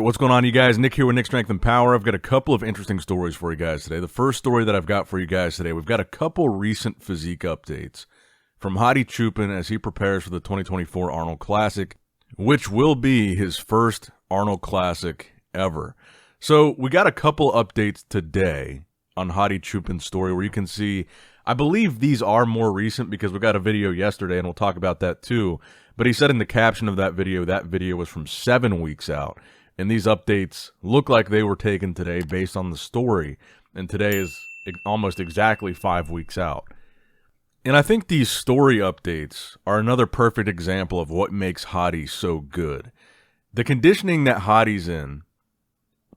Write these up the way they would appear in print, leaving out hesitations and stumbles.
What's going on, you guys? Nick here with Nick Strength and Power. I've got a couple of interesting stories for you guys today. The first story that I've got for you guys today, we've got a couple recent physique updates from Hadi Choopan as he prepares for the 2024 Arnold Classic, which will be his first Arnold Classic ever. So we got a couple updates today on Hadi Choopan's story where you can see, I believe these are more recent because we got a video yesterday and we'll talk about that too. But he said in the caption of that video was from 7 weeks out. And these updates look like they were taken today based on the story. And today is almost exactly 5 weeks out. And I think these story updates are another perfect example of what makes Hadi so good. The conditioning that Hadi's in,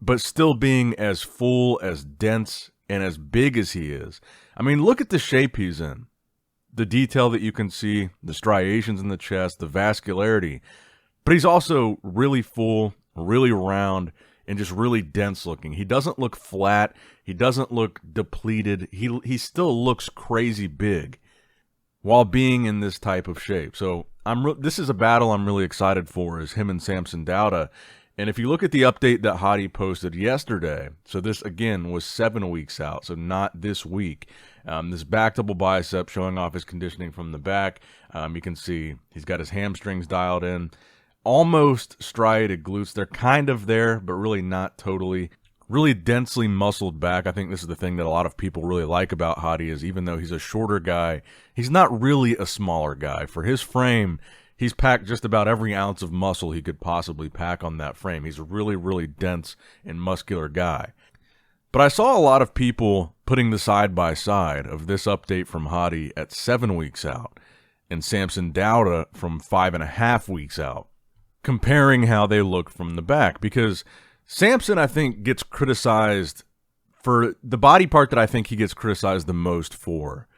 but still being as full, as dense, and as big as he is. I mean, look at the shape he's in. The detail that you can see, the striations in the chest, the vascularity. But he's also really full, really round, and just really dense looking. He doesn't look flat. He doesn't look depleted. He still looks crazy big while being in this type of shape. So this is a battle I'm really excited for, is him and Samson Dauda. And if you look at the update that Hadi posted yesterday, so this again was 7 weeks out, so not this week. This back double bicep showing off his conditioning from the back. You can see he's got his hamstrings dialed in. Almost striated glutes. They're kind of there, but really not totally. Really densely muscled back. I think this is the thing that a lot of people really like about Hadi, is even though he's a shorter guy, he's not really a smaller guy. For his frame, he's packed just about every ounce of muscle he could possibly pack on that frame. He's a really, really dense and muscular guy. But I saw a lot of people putting the side-by-side of this update from Hadi at 7 weeks out and Samson Dauda from 5.5 weeks out, comparing how they look from the back. Because Samson, I think, gets criticized for the body part that I think he gets criticized the most for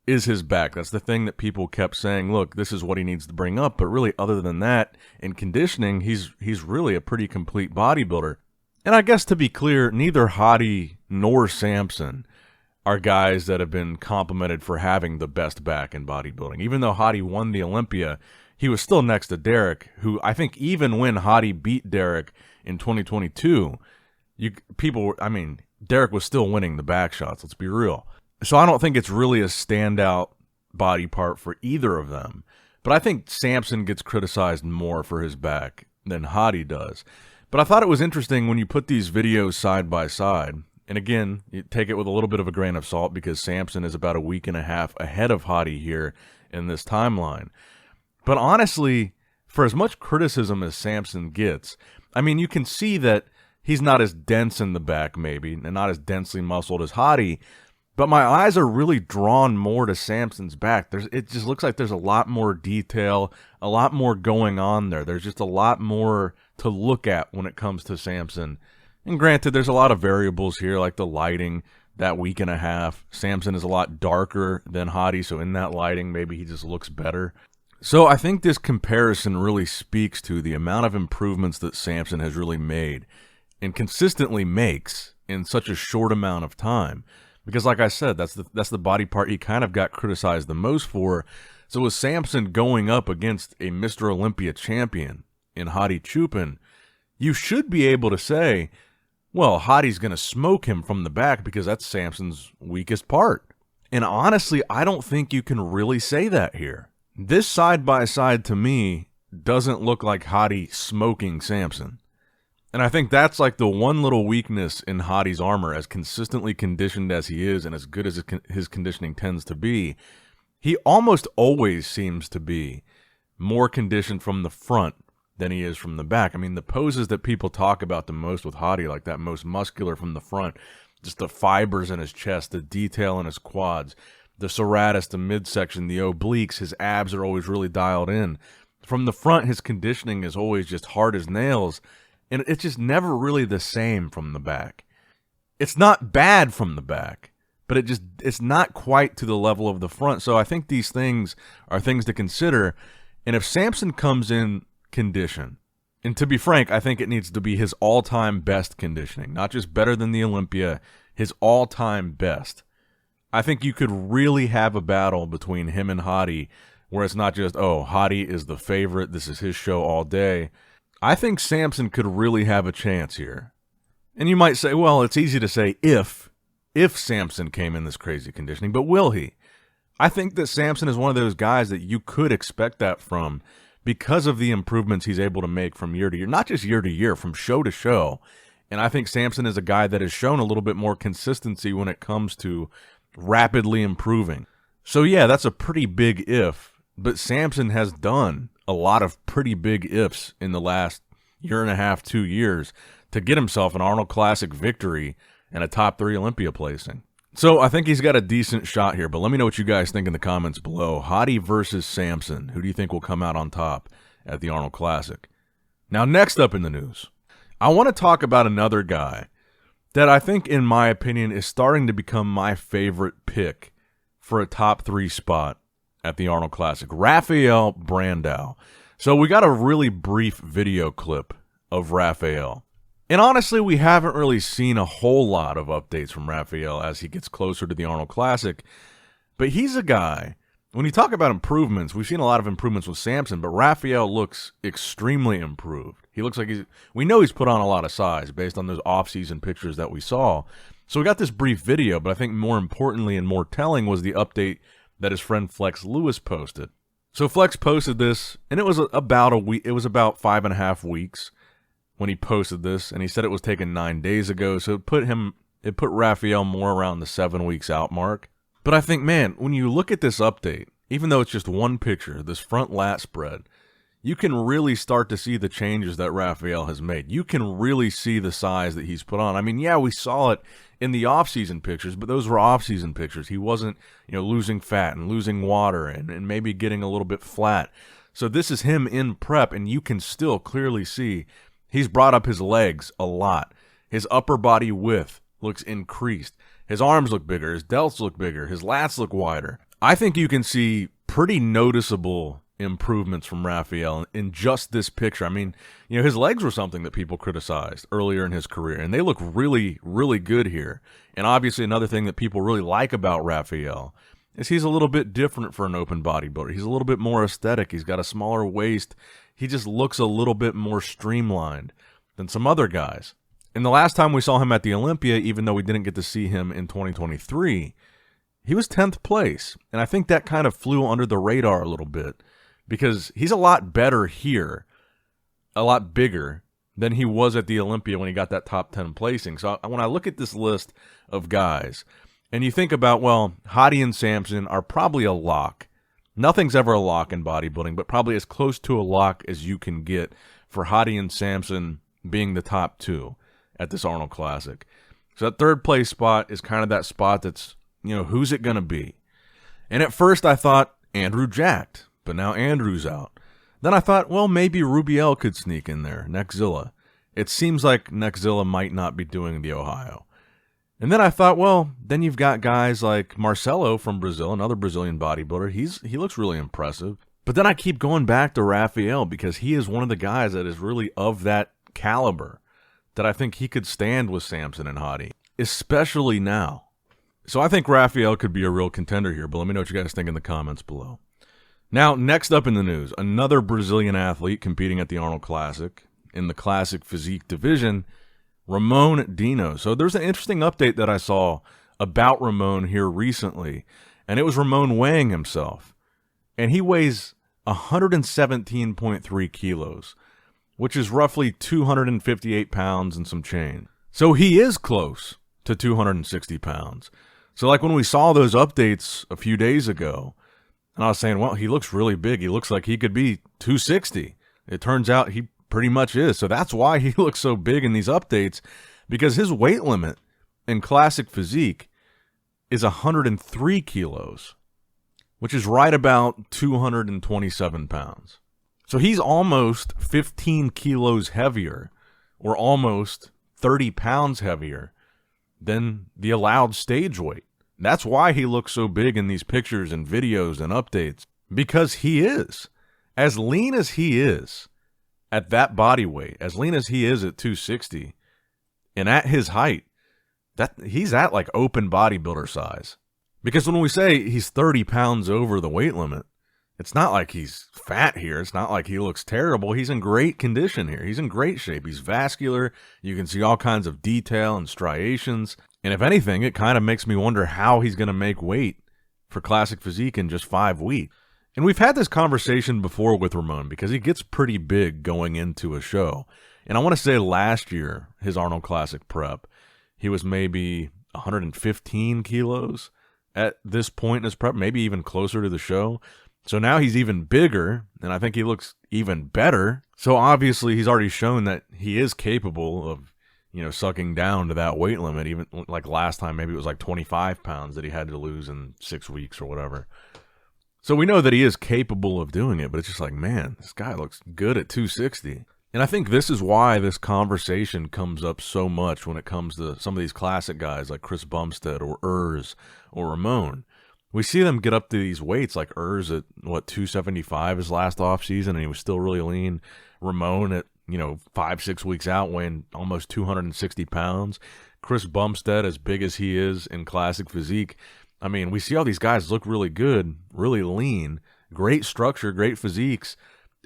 is his back. That's the thing that people kept saying, look, this is what he needs to bring up. But really, other than that, in conditioning, he's really a pretty complete bodybuilder. And I guess to be clear, neither Hadi nor Samson are guys that have been complimented for having the best back in bodybuilding. Even though Hadi won the Olympia, he was still next to Derek, who I think even when Hadi beat Derek in 2022, Derek was still winning the back shots, let's be real. So I don't think it's really a standout body part for either of them. But I think Samson gets criticized more for his back than Hadi does. But I thought it was interesting when you put these videos side by side. And again, you take it with a little bit of a grain of salt because Samson is about 1.5 weeks ahead of Hadi here in this timeline. But honestly, for as much criticism as Samson gets, I mean, you can see that he's not as dense in the back maybe, and not as densely muscled as Hadi, but my eyes are really drawn more to Samson's back. It just looks like there's a lot more detail, a lot more going on there. There's just a lot more to look at when it comes to Samson. And granted, there's a lot of variables here, like the lighting, that 1.5 weeks. Samson is a lot darker than Hadi, so in that lighting, maybe he just looks better. So I think this comparison really speaks to the amount of improvements that Samson has really made and consistently makes in such a short amount of time. Because like I said, that's the body part he kind of got criticized the most for. So with Samson going up against a Mr. Olympia champion in Hadi Choopan, you should be able to say, well, Hadi's going to smoke him from the back because that's Samson's weakest part. And honestly, I don't think you can really say that here. This side-by-side, to me, doesn't look like Hadi smoking Samson. And I think that's like the one little weakness in Hadi's armor, as consistently conditioned as he is and as good as his conditioning tends to be. He almost always seems to be more conditioned from the front than he is from the back. I mean, the poses that people talk about the most with Hadi, like that most muscular from the front, just the fibers in his chest, the detail in his quads, the serratus, the midsection, the obliques, his abs are always really dialed in. From the front, his conditioning is always just hard as nails, and it's just never really the same from the back. It's not bad from the back, but it's not quite to the level of the front. So I think these things are things to consider. And if Samson comes in condition, and to be frank, I think it needs to be his all-time best conditioning, not just better than the Olympia, his all-time best. I think you could really have a battle between him and Hadi where it's not just, oh, Hadi is the favorite, this is his show all day. I think Samson could really have a chance here. And you might say, well, it's easy to say if Samson came in this crazy conditioning, but will he? I think that Samson is one of those guys that you could expect that from because of the improvements he's able to make from year to year, not just year to year, from show to show. And I think Samson is a guy that has shown a little bit more consistency when it comes to rapidly improving. So yeah, that's a pretty big if, but Samson has done a lot of pretty big ifs in the last year and a half, 2 years to get himself an Arnold Classic victory and a top 3 Olympia placing. So I think he's got a decent shot here, but let me know what you guys think in the comments below. Hadi versus Samson. Who do you think will come out on top at the Arnold Classic? Now, next up in the news, I want to talk about another guy that I think, in my opinion, is starting to become my favorite pick for a top 3 spot at the Arnold Classic, Rafael Brandao. So we got a really brief video clip of Rafael. And honestly, we haven't really seen a whole lot of updates from Rafael as he gets closer to the Arnold Classic. But he's a guy, when you talk about improvements, we've seen a lot of improvements with Samson, but Rafael looks extremely improved. He looks like we know he's put on a lot of size based on those off-season pictures that we saw. So we got this brief video, but I think more importantly and more telling was the update that his friend Flex Lewis posted. So Flex posted this, and it was about a week. It was about 5.5 weeks when he posted this, and he said it was taken 9 days ago. So it put Rafael more around the 7 weeks out mark. But I think, man, when you look at this update, even though it's just one picture, this front lat spread, you can really start to see the changes that Rafael has made. You can really see the size that he's put on. I mean, yeah, we saw it in the off-season pictures, but those were off-season pictures. He wasn't, losing fat and losing water and maybe getting a little bit flat. So this is him in prep, and you can still clearly see he's brought up his legs a lot. His upper body width looks increased. His arms look bigger. His delts look bigger. His lats look wider. I think you can see pretty noticeable improvements from Rafael in just this picture. I mean, his legs were something that people criticized earlier in his career, and they look really, really good here. And obviously another thing that people really like about Rafael is he's a little bit different for an open bodybuilder. He's a little bit more aesthetic. He's got a smaller waist. He just looks a little bit more streamlined than some other guys. And the last time we saw him at the Olympia, even though we didn't get to see him in 2023, he was 10th place. And I think that kind of flew under the radar a little bit because he's a lot better here, a lot bigger than he was at the Olympia when he got that top 10 placing. So when I look at this list of guys, and you think about, well, Hadi and Samson are probably a lock. Nothing's ever a lock in bodybuilding, but probably as close to a lock as you can get for Hadi and Samson being the top 2 at this Arnold Classic. So that 3rd place spot is kind of that spot that's, who's it going to be? And at first I thought Andrew Jacked, but now Andrew's out. Then I thought, well, maybe Rubiel could sneak in there, Neckzilla. It seems like Neckzilla might not be doing the Ohio. And then I thought, well, then you've got guys like Marcelo from Brazil, another Brazilian bodybuilder. He looks really impressive. But then I keep going back to Rafael because he is one of the guys that is really of that caliber that I think he could stand with Samson and Hadi, especially now. So I think Rafael could be a real contender here, but let me know what you guys think in the comments below. Now, next up in the news, another Brazilian athlete competing at the Arnold Classic in the Classic Physique division, Ramon Dino. So there's an interesting update that I saw about Ramon here recently, and it was Ramon weighing himself. And he weighs 117.3 kilos, which is roughly 258 pounds and some change. So he is close to 260 pounds. So like when we saw those updates a few days ago, and I was saying, well, he looks really big. He looks like he could be 260. It turns out he pretty much is. So that's why he looks so big in these updates, because his weight limit in Classic Physique is 103 kilos, which is right about 227 pounds. So he's almost 15 kilos heavier, or almost 30 pounds heavier than the allowed stage weight. That's why he looks so big in these pictures and videos and updates, because he is. As lean as he is at that body weight, as lean as he is at 260, and at his height, that he's at like open bodybuilder size. Because when we say he's 30 pounds over the weight limit, It's not like he's fat here. It's not like he looks terrible. He's in great condition here. He's in great shape. He's vascular. You can see all kinds of detail and striations. And if anything, it kind of makes me wonder how he's going to make weight for classic physique in just 5 weeks. And we've had this conversation before with Ramon because he gets pretty big going into a show. And I want to say last year, his Arnold Classic prep, he was maybe 115 kilos at this point in his prep, maybe even closer to the show. So now he's even bigger, and I think he looks even better. So obviously he's already shown that he is capable of, sucking down to that weight limit. Even like last time, maybe it was like 25 pounds that he had to lose in 6 weeks or whatever. So we know that he is capable of doing it, but it's just like, man, this guy looks good at 260. And I think this is why this conversation comes up so much when it comes to some of these classic guys like Chris Bumstead or Urs or Ramon. We see them get up to these weights, like Urs at, 275 his last offseason, and he was still really lean. Ramon at, 5-6 weeks out, weighing almost 260 pounds. Chris Bumstead, as big as he is in classic physique. I mean, we see all these guys look really good, really lean, great structure, great physiques,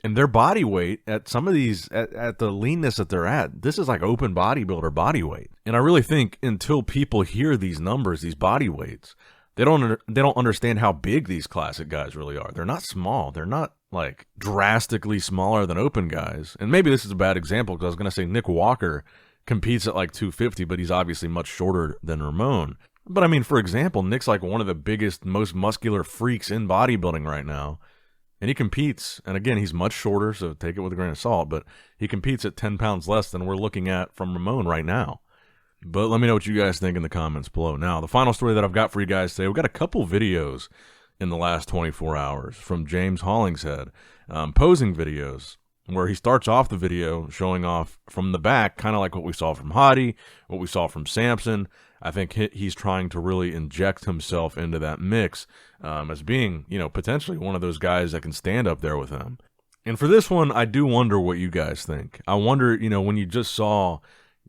and their body weight at some of these, at the leanness that they're at, this is like open bodybuilder body weight. And I really think until people hear these numbers, these body weights, they don't understand how big these classic guys really are. They're not small. They're not like drastically smaller than open guys. And maybe this is a bad example because I was going to say Nick Walker competes at like 250, but he's obviously much shorter than Ramon. But I mean, for example, Nick's like one of the biggest, most muscular freaks in bodybuilding right now. And he competes, and again, he's much shorter, so take it with a grain of salt, but he competes at 10 pounds less than we're looking at from Ramon right now. But let me know what you guys think in the comments below. Now, the final story that I've got for you guys today, we've got a couple videos in the last 24 hours from James Hollingshead, posing videos, where he starts off the video showing off from the back, kind of like what we saw from Hadi, what we saw from Samson. I think he's trying to really inject himself into that mix as being, potentially one of those guys that can stand up there with him. And for this one, I do wonder what you guys think. I wonder, when you just saw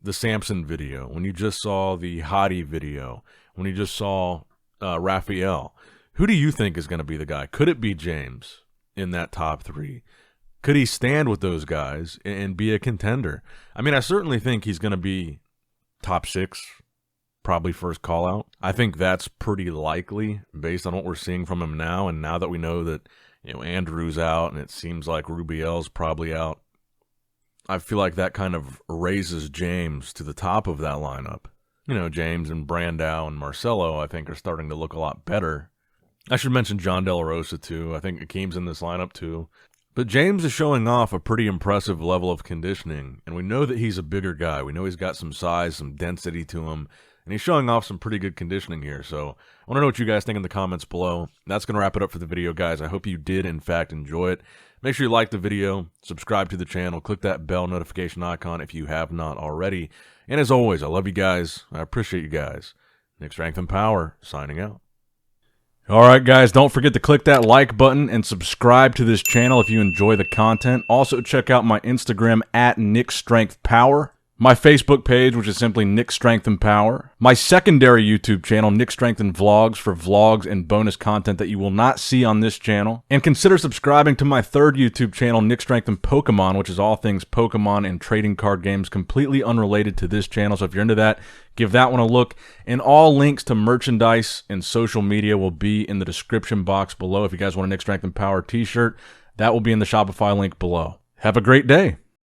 the Samson video, when you just saw the Hadi video, when you just saw Rafael, who do you think is going to be the guy? Could it be James in that top 3? Could he stand with those guys and be a contender? I mean, I certainly think he's going to be top 6, probably first call out. I think that's pretty likely based on what we're seeing from him now. And now that we know that, Andrew's out and it seems like Rubiel's probably out, I feel like that kind of raises James to the top of that lineup. James and Brandao and Marcelo, I think, are starting to look a lot better. I should mention John De La Rosa, too. I think Akeem's in this lineup, too. But James is showing off a pretty impressive level of conditioning, and we know that he's a bigger guy. We know he's got some size, some density to him, and he's showing off some pretty good conditioning here. So I want to know what you guys think in the comments below. That's going to wrap it up for the video, guys. I hope you did, in fact, enjoy it. Make sure you like the video, subscribe to the channel, click that bell notification icon if you have not already. And as always, I love you guys. I appreciate you guys. Nick Strength and Power, signing out. All right, guys, don't forget to click that like button and subscribe to this channel if you enjoy the content. Also, check out my Instagram at NickStrengthPower. My Facebook page, which is simply Nick Strength and Power. My secondary YouTube channel, Nick Strength and Vlogs, for vlogs and bonus content that you will not see on this channel. And consider subscribing to my third YouTube channel, Nick Strength and Pokemon, which is all things Pokemon and trading card games, completely unrelated to this channel. So if you're into that, give that one a look. And all links to merchandise and social media will be in the description box below. If you guys want a Nick Strength and Power t-shirt, that will be in the Shopify link below. Have a great day.